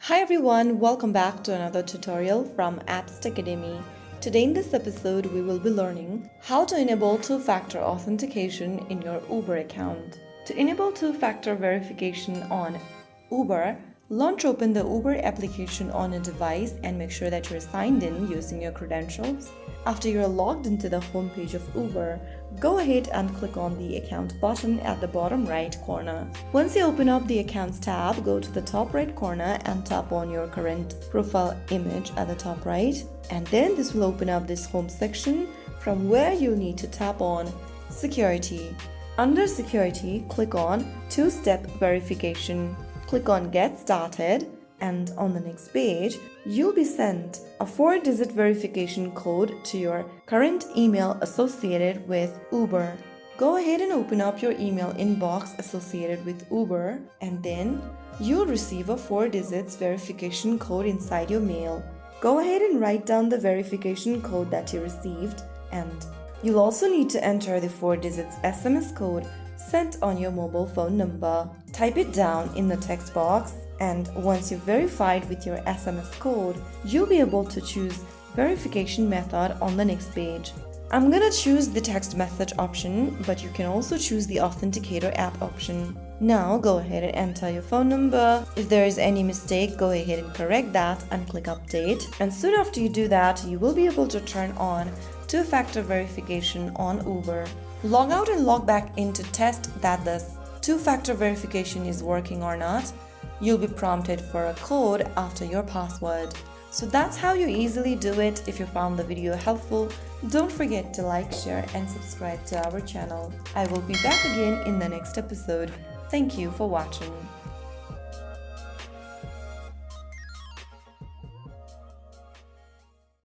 Hi everyone, welcome back to another tutorial from Apps Academy. Today in this episode, we will be learning how to enable two-factor authentication in your Uber account. To enable two-factor verification on Uber, launch open the Uber application on a device and make sure that you're signed in using your credentials. After you're logged into the homepage of Uber, go ahead and click on the Account button at the bottom right corner. Once you open up the Accounts tab, go to the top right corner and tap on your current profile image at the top right. And then this will open up this home section from where you'll need to tap on Security. Under Security, click on Two-Step Verification. Click on Get Started, and on the next page, you'll be sent a 4-digit verification code to your current email associated with Uber. Go ahead and open up your email inbox associated with Uber, and then you'll receive a 4-digit verification code inside your mail. Go ahead and write down the verification code that you received, and you'll also need to enter the 4-digit SMS code sent on your mobile phone number. Type it down in the text box, and once you've verified with your SMS code, you'll be able to choose verification method on the next page. I'm gonna choose the text message option, but you can also choose the Authenticator app option. Now go ahead and enter your phone number. If there is any mistake, go ahead and correct that and click update. And soon after you do that, you will be able to turn on two-factor verification on Uber. Log out and log back in to test that this two-factor verification is working or not. You'll be prompted for a code after your password. So that's how you easily do it. If you found the video helpful, don't forget to like, share and subscribe to our channel. I will be back again in the next episode. Thank you for watching.